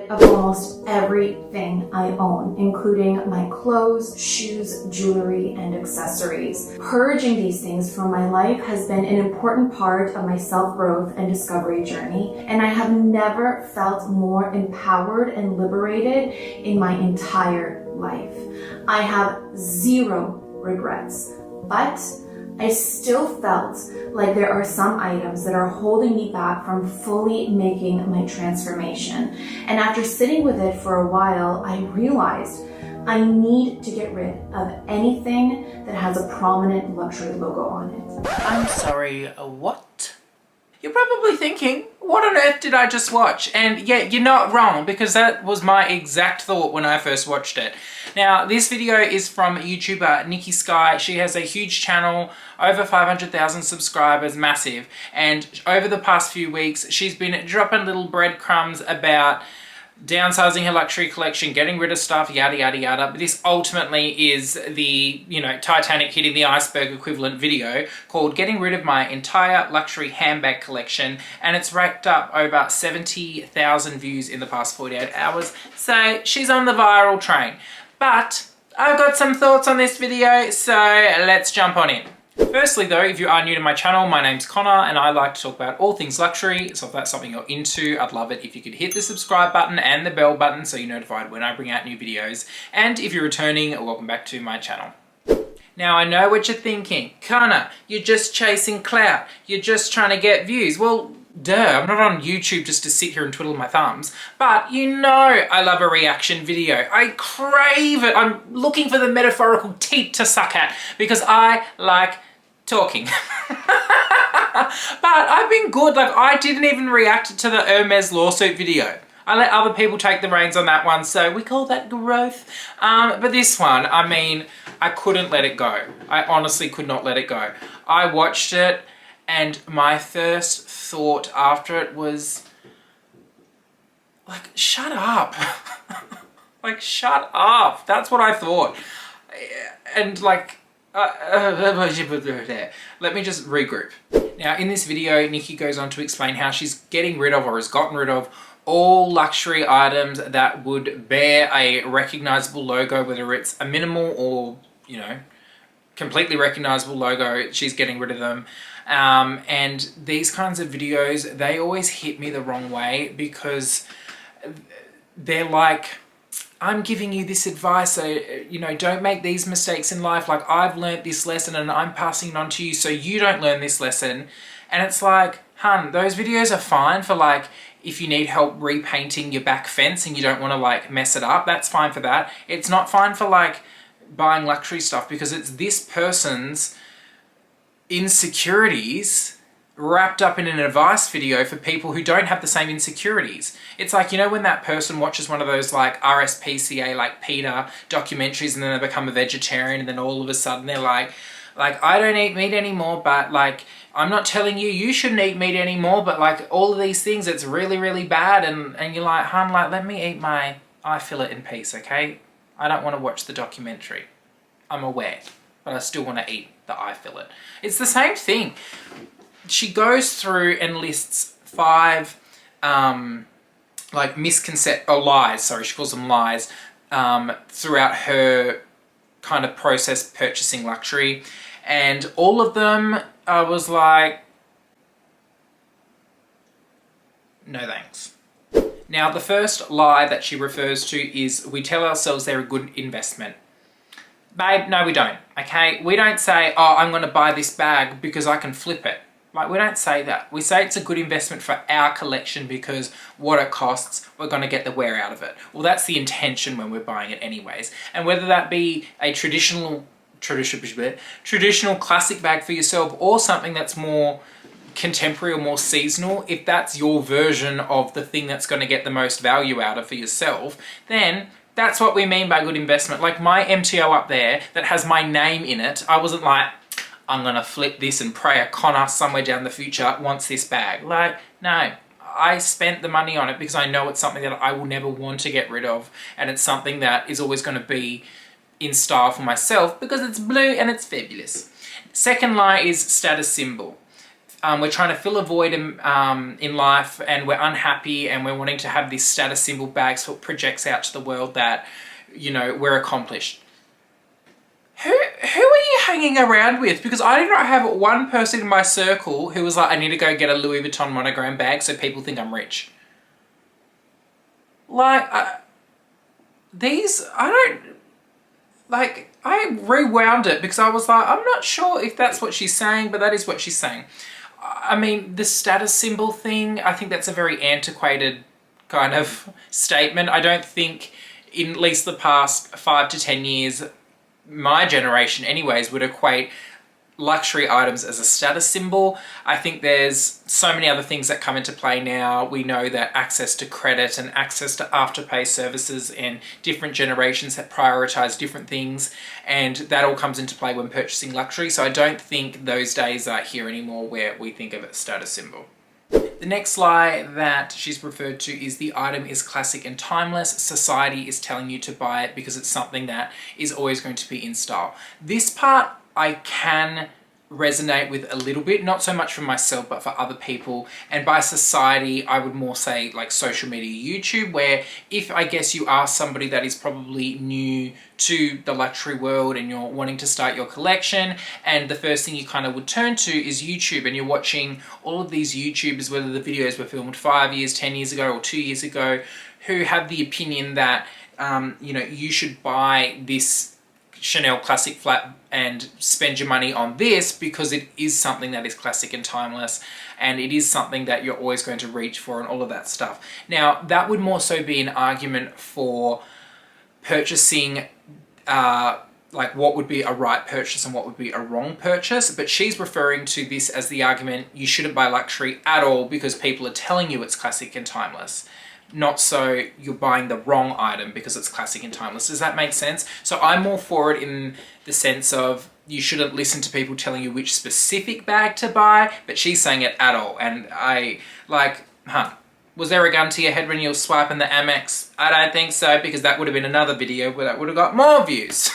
rid of almost everything I own, including my clothes, shoes, jewelry, and accessories. Purging these things from my life has been an important part of my self-growth and discovery journey, and I have never felt more empowered and liberated in my entire life. I have zero regrets, but I still felt like there are some items that are holding me back from fully making my transformation. And after sitting with it for a while, I realized I need to get rid of anything that has a prominent luxury logo on it. I'm sorry, what? You're probably thinking, what on earth did I just watch? And yeah, you're not wrong, because that was my exact thought when I first watched it. Now, this video is from YouTuber Niki Sky. She has a huge channel, over 500,000 subscribers, massive. And over the past few weeks, she's been dropping little breadcrumbs about downsizing her luxury collection, getting rid of stuff, yada yada yada. But this ultimately is the, Titanic hitting the iceberg equivalent video called Getting Rid of My Entire Luxury Handbag Collection, and it's racked up over 70,000 views in the past 48 hours. So she's on the viral train. But I've got some thoughts on this video, so let's jump on in. Firstly though, if you are new to my channel, my name's Connor and I like to talk about all things luxury. So if that's something you're into, I'd love it if you could hit the subscribe button and the bell button so you're notified when I bring out new videos. And if you're returning, welcome back to my channel. Now I know what you're thinking. Connor, you're just chasing clout. You're just trying to get views. Well, duh, I'm not on YouTube just to sit here and twiddle my thumbs, but you know I love a reaction video. I crave it. I'm looking for the metaphorical teat to suck at because I like talking. But I've been good. Like, I didn't even react to the Hermes lawsuit video. I let other people take the reins on that one, so we call that growth. But this one, I mean, I couldn't let it go. I honestly could not let it go. I watched it and my first thought after it was like, shut up. Like, shut up. That's what I thought. And like, let me just regroup. Now in this video, Niki goes on to explain how she's getting rid of, or has gotten rid of, all luxury items that would bear a recognizable logo, whether it's a minimal or, completely recognizable logo. She's getting rid of them. And these kinds of videos, they always hit me the wrong way because they're like, I'm giving you this advice, so, don't make these mistakes in life. Like, I've learned this lesson and I'm passing it on to you so you don't learn this lesson. And it's like, hun, those videos are fine for like, if you need help repainting your back fence and you don't want to like mess it up, that's fine for that. It's not fine for like buying luxury stuff because it's this person's insecurities wrapped up in an advice video for people who don't have the same insecurities. It's like, when that person watches one of those like RSPCA, like PETA documentaries, and then they become a vegetarian, and then all of a sudden they're like, I don't eat meat anymore, but like, I'm not telling you you shouldn't eat meat anymore, but like all of these things, it's really, really bad. And you're like, hun, like, let me eat my eye fillet in peace, okay? I don't want to watch the documentary. I'm aware, but I still want to eat the eye fillet. It's the same thing. She goes through and lists 5 like lies, sorry, she calls them lies, throughout her kind of process purchasing luxury. And all of them, I was like, no thanks. Now, the first lie that she refers to is, we tell ourselves they're a good investment. Babe, no we don't, okay? We don't say, oh, I'm gonna buy this bag because I can flip it. Like, we don't say that. We say it's a good investment for our collection because what it costs, we're going to get the wear out of it. Well, that's the intention when we're buying it anyways. And whether that be a traditional classic bag for yourself or something that's more contemporary or more seasonal, if that's your version of the thing that's going to get the most value out of for yourself, then that's what we mean by good investment. Like my MTO up there that has my name in it, I wasn't like, I'm gonna flip this and pray a Connor somewhere down the future wants this bag. Like, no. I spent the money on it because I know it's something that I will never want to get rid of, and it's something that is always going to be in style for myself because it's blue and it's fabulous. Second lie is status symbol. we're trying to fill a void in life, and we're unhappy, and we're wanting to have this status symbol bag so it projects out to the world that, you know, we're accomplished. Who are you hanging around with? Because I do not have one person in my circle who was like, I need to go get a Louis Vuitton monogram bag so people think I'm rich. Like, I rewound it because I was like, I'm not sure if that's what she's saying, but that is what she's saying. I mean, the status symbol thing, I think that's a very antiquated kind of statement. I don't think, in at least the past 5 to 10 years, my generation anyways, would equate luxury items as a status symbol. I think there's so many other things that come into play now. We know that access to credit and access to afterpay services and different generations that prioritize different things, and that all comes into play when purchasing luxury. So I don't think those days are here anymore where we think of it as status symbol. The next lie that she's referred to is the item is classic and timeless. Society is telling you to buy it because it's something that is always going to be in style. This part I can resonate with a little bit, not so much for myself, but for other people. And by society, I would more say like social media, YouTube, where if I guess you are somebody that is probably new to the luxury world and you're wanting to start your collection, and the first thing you kind of would turn to is YouTube, and you're watching all of these YouTubers, whether the videos were filmed 5 years, 10 years ago, or 2 years ago, who have the opinion that, you know, you should buy this Chanel classic flat and spend your money on this because it is something that is classic and timeless, and it is something that you're always going to reach for, and all of that stuff. Now, that would more so be an argument for purchasing, like what would be a right purchase and what would be a wrong purchase, but she's referring to this as the argument you shouldn't buy luxury at all because people are telling you it's classic and timeless. Not so you're buying the wrong item because it's classic and timeless. Does that make sense? So I'm more for it in the sense of you shouldn't listen to people telling you which specific bag to buy, but she's saying it at all. And I like, was there a gun to your head when you were swiping the Amex? I don't think so, because that would have been another video where that would have got more views.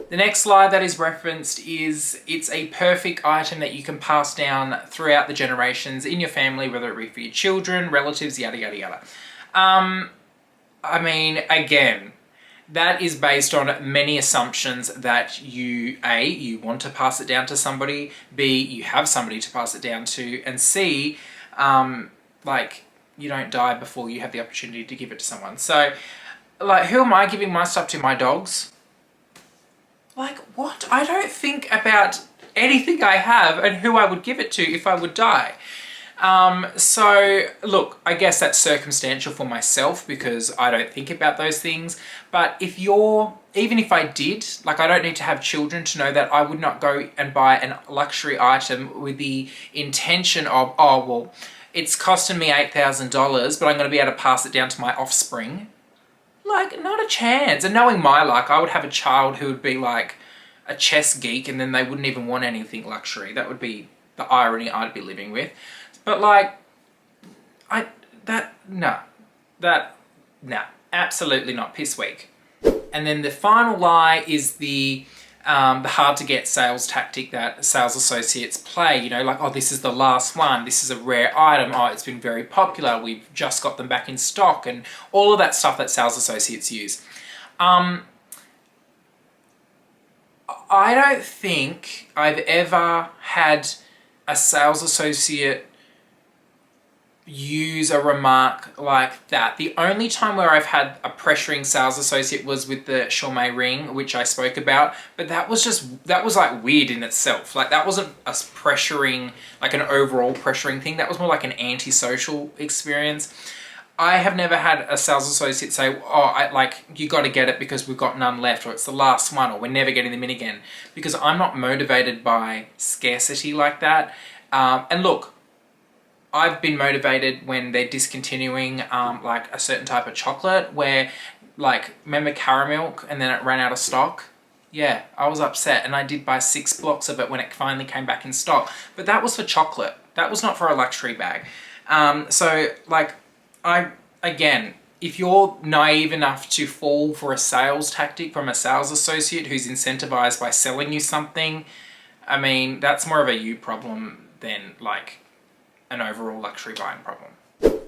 The next lie that is referenced is it's a perfect item that you can pass down throughout the generations in your family, whether it be for your children, relatives, yada, yada, yada. I mean, again, that is based on many assumptions that you, A, you want to pass it down to somebody, B, you have somebody to pass it down to, and C, like, you don't die before you have the opportunity to give it to someone. So, like, who am I giving my stuff to? My dogs? Like, what? I don't think about anything I have and who I would give it to if I would die. So, look, I guess that's circumstantial for myself because I don't think about those things. But even if I did, like, I don't need to have children to know that I would not go and buy a luxury item with the intention of, oh, well, it's costing me $8,000, but I'm going to be able to pass it down to my offspring. Like, not a chance. And knowing my luck, I would have a child who would be like a chess geek, and then they wouldn't even want anything luxury. That would be the irony I'd be living with. But like, absolutely not. Piss weak. And then the final lie is the hard to get sales tactic that sales associates play, you know, like, oh, this is the last one, this is a rare item, oh, it's been very popular, we've just got them back in stock, and all of that stuff that sales associates use. I don't think I've ever had a sales associate use a remark like that. The only time where I've had a pressuring sales associate was with the Chaumet ring, which I spoke about, but that was like weird in itself. Like, that wasn't us pressuring, like an overall pressuring thing. That was more like an antisocial experience. I have never had a sales associate say, oh, you got to get it because we've got none left, or it's the last one, or we're never getting them in again, because I'm not motivated by scarcity like that. And look, I've been motivated when they're discontinuing like a certain type of chocolate where, like, remember caramel and then it ran out of stock? Yeah, I was upset, and I did buy 6 blocks of it when it finally came back in stock. But that was for chocolate. That was not for a luxury bag. So, like, again, if you're naive enough to fall for a sales tactic from a sales associate who's incentivized by selling you something, I mean, that's more of a you problem than like an overall luxury buying problem.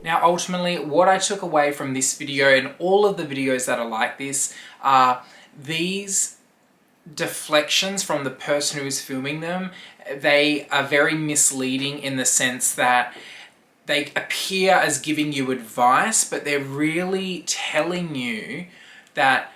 Now, ultimately, what I took away from this video and all of the videos that are like this are these deflections from the person who is filming them. They are very misleading in the sense that they appear as giving you advice, but they're really telling you that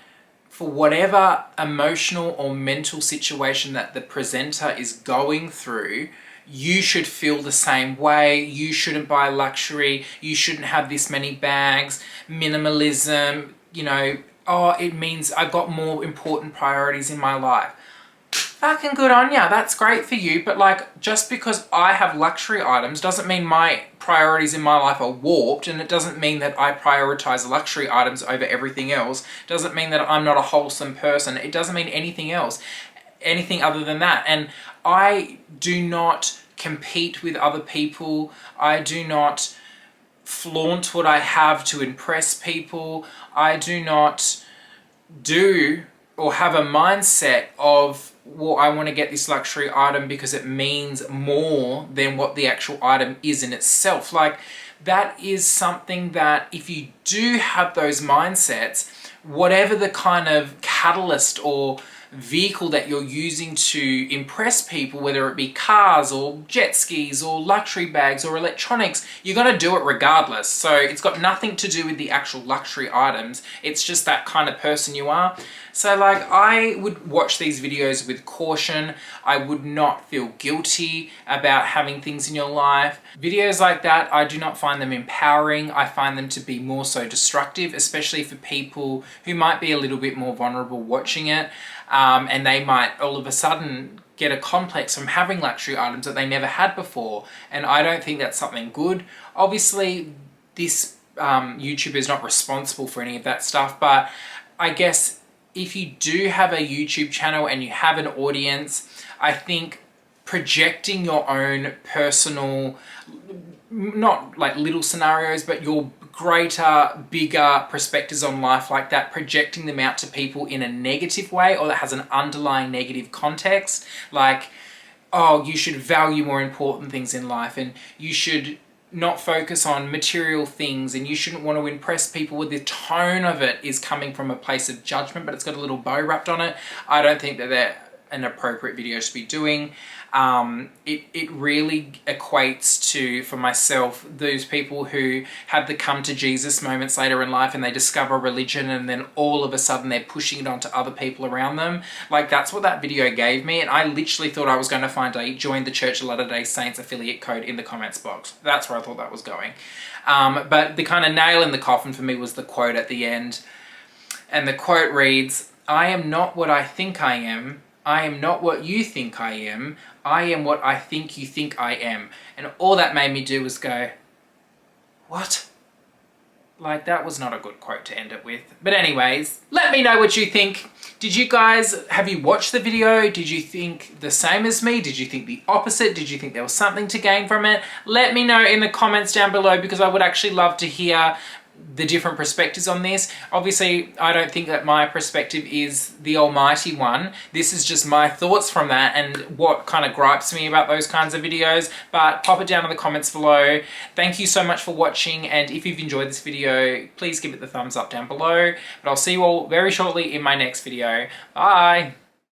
for whatever emotional or mental situation that the presenter is going through, you should feel the same way. You shouldn't buy luxury. You shouldn't have this many bags. Minimalism, you know, oh, it means I've got more important priorities in my life. Fucking good on ya, that's great for you, but like, just because I have luxury items doesn't mean my priorities in my life are warped, and it doesn't mean that I prioritize luxury items over everything else. It doesn't mean that I'm not a wholesome person. It doesn't mean anything else, anything other than that. And I do not compete with other people. I do not flaunt what I have to impress people. I do not do or have a mindset of, well, I want to get this luxury item because it means more than what the actual item is in itself. Like, that is something that if you do have those mindsets, whatever the kind of catalyst or vehicle that you're using to impress people, whether it be cars or jet skis or luxury bags or electronics, you're going to do it regardless. So it's got nothing to do with the actual luxury items. It's just that kind of person you are. So like, I would watch these videos with caution. I would not feel guilty about having things in your life. Videos like that, I do not find them empowering. I find them to be more so destructive, especially for people who might be a little bit more vulnerable watching it. And they might all of a sudden get a complex from having luxury items that they never had before. And I don't think that's something good. Obviously, this YouTuber is not responsible for any of that stuff, but I guess if you do have a YouTube channel and you have an audience, I think projecting your own personal, not like little scenarios, but your greater, bigger perspectives on life like that, projecting them out to people in a negative way or that has an underlying negative context, like, oh, you should value more important things in life and you should not focus on material things and you shouldn't want to impress people. With the tone of it is coming from a place of judgment, but it's got a little bow wrapped on it. I don't think that they're an appropriate video to be doing. It really equates to, for myself, those people who have the come to Jesus moments later in life and they discover religion and then all of a sudden they're pushing it onto other people around them. Like, that's what that video gave me, and I literally thought I was going to find a Join the Church of Latter-day Saints affiliate code in the comments box. That's where I thought that was going. But the kind of nail in the coffin for me was the quote at the end. And the quote reads, "I am not what I think I am. I am not what you think I am. I am what I think you think I am." And all that made me do was go, what? Like, that was not a good quote to end it with. But anyways, let me know what you think. Have you watched the video? Did you think the same as me? Did you think the opposite? Did you think there was something to gain from it? Let me know in the comments down below, because I would actually love to hear the different perspectives on this. Obviously, I don't think that my perspective is the almighty one. This is just my thoughts from that and what kind of gripes me about those kinds of videos. But pop it down in the comments below. Thank you so much for watching, and if you've enjoyed this video, please give it the thumbs up down below. But I'll see you all very shortly in my next video. Bye!